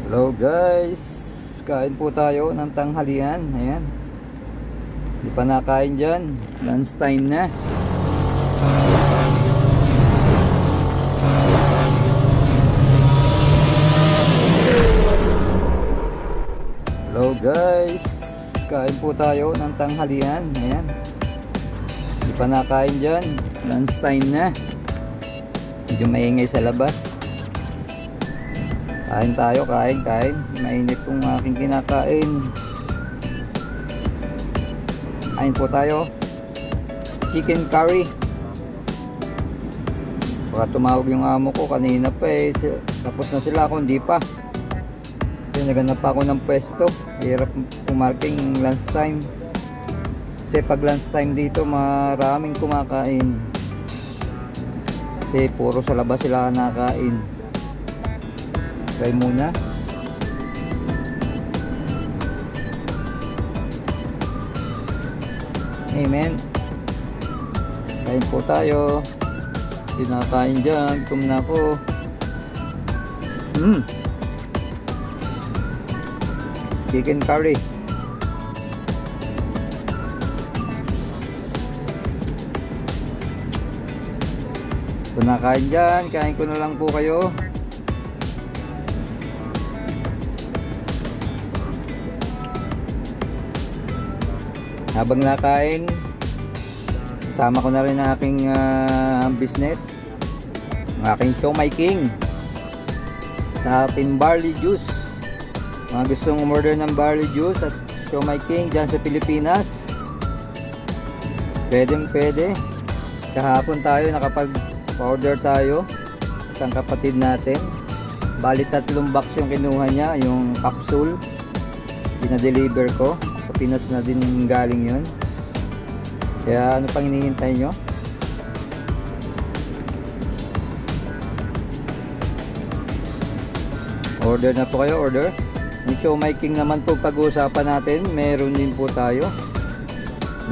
Hello guys, kain po tayo ng tanghalian. Ayan, hindi pa nakain dyan, lunch time na. Hello guys, kain po tayo ng tanghalian. Ayan, hindi pa nakain dyan, lunch time na. Medyo maingay sa labas. Kain tayo, kain. Mainit tong aking kinakain. Kain po tayo. Chicken curry. Baka tumawag yung amo ko kanina pa eh. Tapos na sila ako, hindi pa. Kasi naganap pa ako ng pwesto. Hirap pumarking lunch time. Kasi pag lunch time dito, maraming kumakain. Kasi puro sa labas sila nakain. Try muna. Amen. Kain po tayo. Tinakain dyan. Gutom na ako. Chicken curry. Tinakain dyan. Kain ko na lang po kayo. Habang nakain, kasama ko na rin ang aking business, ang aking Siomai King sa ating barley juice. Mga gustong umorder ng barley juice at Siomai King dyan sa Pilipinas, pwede. Kahapon tayo nakapag-order tayo sa isang kapatid natin. Bali 3 box yung kinuha niya, yung capsule pinadeliver ko. Sa Pinas na din galing yun. Kaya ano pang hinihintay nyo? Order na po kayo, order. Yung Siomai King naman po pag-uusapan natin, meron din po tayo.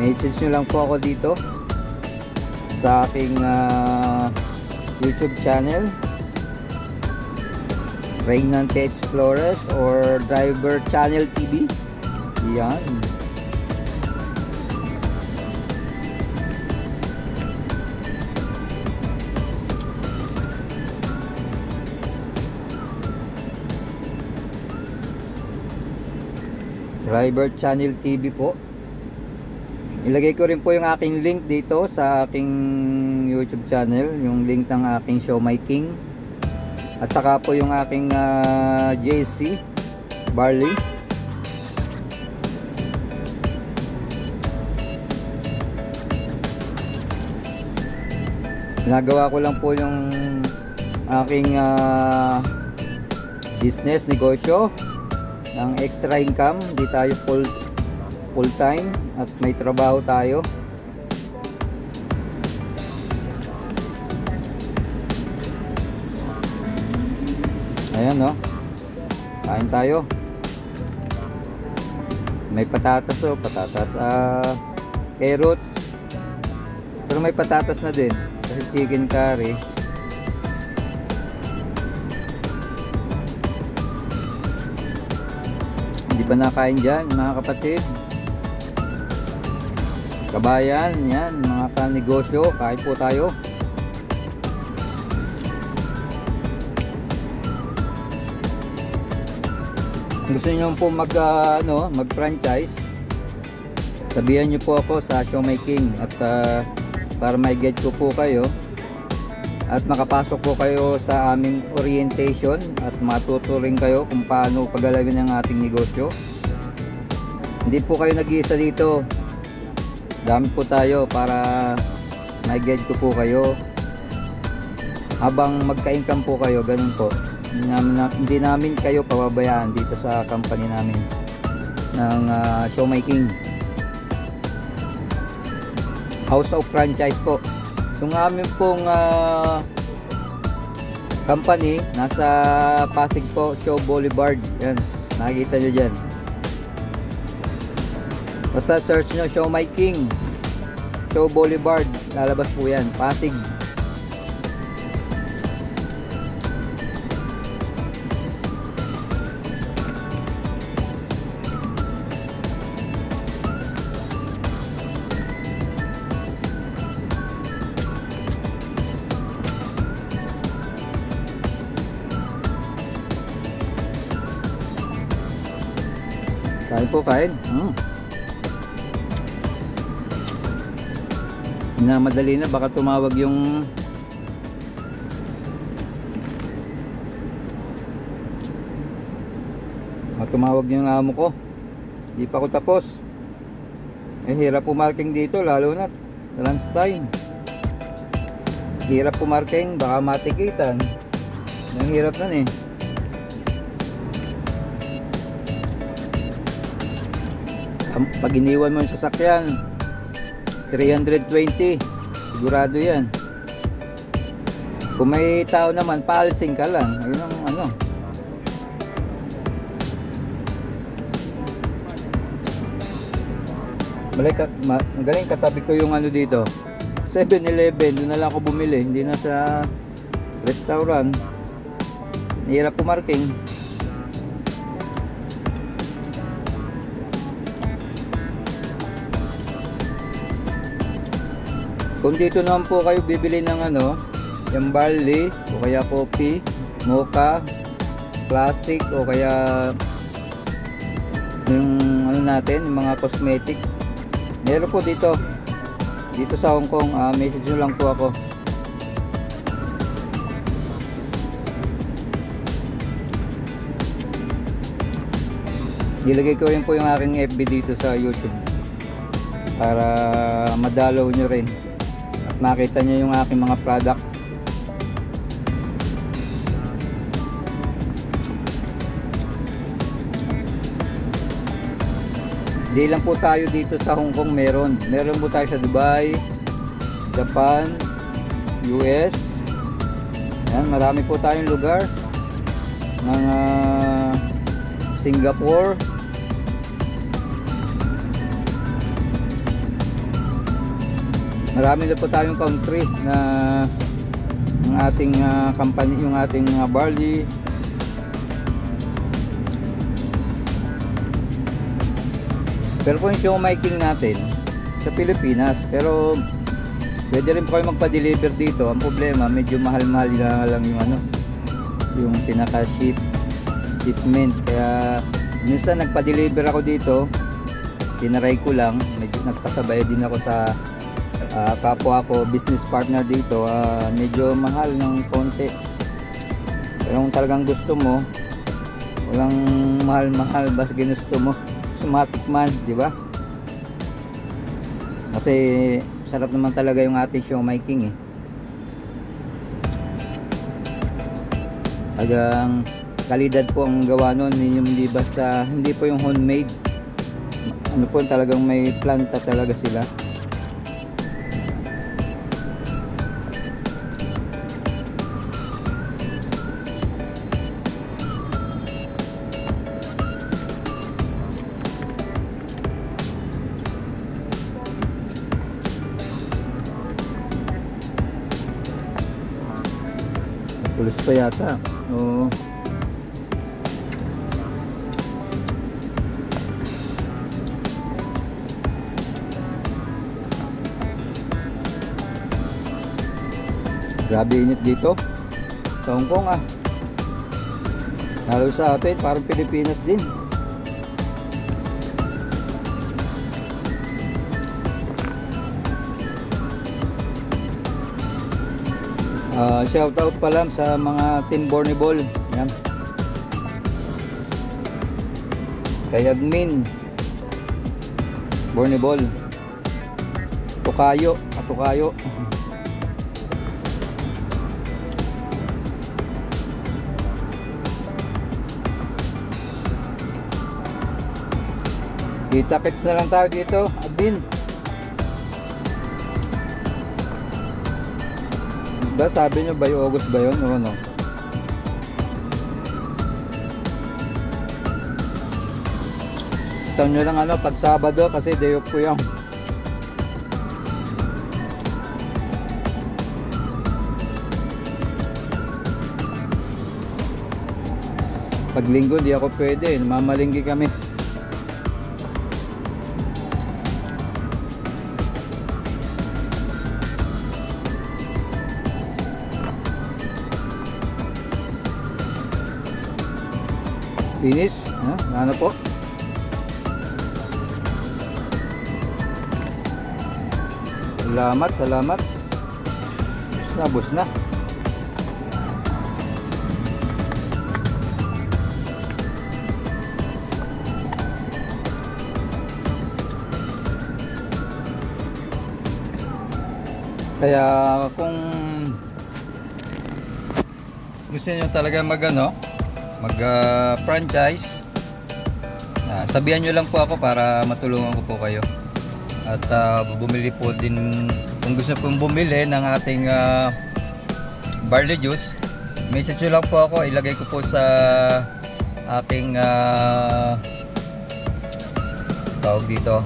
Message nyo lang po ako dito sa aking YouTube channel, Reynante Explores or Driver Channel TV. Yan. Driver Channel TV po. Ilagay ko rin po yung aking link dito sa aking YouTube channel, yung link ng aking Siomai King. At saka po yung aking JC Barley. Ginagawa ko lang po yung aking business, negosyo ng extra income. Hindi tayo full time at may trabaho tayo. Ayan, no? Kain tayo. May patatas, patatas, carrots. Pero may patatas na din kasi chicken curry. Hindi pa nakain dyan mga kapatid, kabayan, yan mga kanegosyo. Kain po tayo. Gusto nyo po mag-franchise, sabihan nyo po ako sa Siomai King at para may get ko po kayo at makapasok po kayo sa aming orientation at matuturing kayo kung paano pagalawin ang ating negosyo. Hindi po kayo nag-iisa dito, dami po tayo para may get ko po kayo habang magka-income po kayo. Ganun po, hindi namin kayo pababayaan dito sa company namin ng Siomai King. House of Franchise po. Yung amin pong company nasa Pasig po, Shaw Boulevard. Yan, nakikita nyo dyan. Basta search nyo Siomai King, Shaw Boulevard, lalabas po yan, Pasig. Kain po, kain. Minamadali na, baka tumawag yung amo ko. Di pa ako tapos. Hirap pumarking dito, lalo na lunch time. Hirap pumarking, baka matikitan. Ang hirap nun eh. Pag iniwan mo yung sasakyan, 320, sigurado yan. Kung may tao naman, paalsing ka lang. Ayun ang ano. Magaling, katabi ko yung ano dito, 7-Eleven. Doon na lang ako bumili, hindi na sa restaurant. Hirap pumarking. Kung dito naman po kayo bibili ng ano, yung barley o kaya coffee, mocha, classic o kaya yung ano natin, yung mga cosmetic, meron po dito sa Hong Kong. Message nyo lang po ako. Nilagay ko rin po yung aking FB dito sa YouTube para madalaw nyo rin at makita nyo yung aking mga product. Hindi lang po tayo dito sa Hong Kong, meron po tayo sa Dubai, Japan, US. Yan, marami po tayong lugar. Mga Singapore. Marami na po tayong country na ang ating company, yung ating barley. Pero po yung siomai king natin sa Pilipinas, pero pwede rin po kayo magpa-deliver dito. Ang problema, medyo mahal-mahal na lang yung ano, yung shipment. Kaya minsan nagpa-deliver ako dito, tinaray ko lang, medyo nagpasabay din ako sa kapwa ko, business partner dito. Medyo mahal ng konti. Pero kung talagang gusto mo, walang mahal-mahal, basta ginusto mo, sumatik man, di ba? Kasi sarap naman talaga yung ating siomai king eh. Talagang kalidad po ang gawa nun, hindi basta, hindi po yung homemade. Ano po, talagang may planta talaga sila. Pulis pa yata. Oo. Grabe init dito sa Hong Kong ah. Lalo sa atin, parang Pilipinas din. Shout out pa lang sa mga team Borneball. Yan. Kay admin Borneball. Tukayo. Kita-kits na lang tayo dito, admin. Ba, sabi nyo ba yung August ba yun o ano? Taon nyo lang ano, pag Sabado kasi day off ko yung pag Linggo di ako pwede, namamalinggi kami. Finish, ano po? Salamat, salamat. Bus na. Kaya kung gusto niyo talaga mag franchise, sabihan niyo lang po ako para matulungan ko po kayo. At bumili po din, kung gusto pong bumili ng ating barley juice, message nyo lang po ako, ilagay ko po sa ating tawag dito,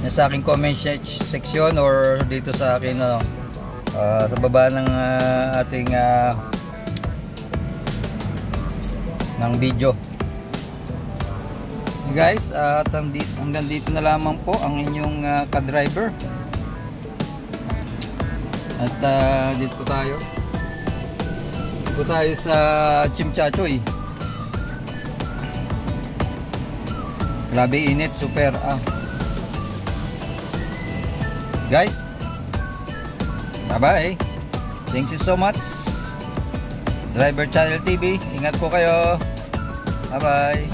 sa aking comment section, or dito sa akin sa baba ng ating ng video. Guys, at hanggang dito na lamang po ang inyong ka-driver. At dito po tayo. Dito po tayo sa Chimchachoy. Grabe init, super. Guys, bye-bye. Thank you so much. Driver Channel TV. Ingat po kayo. Bye-bye.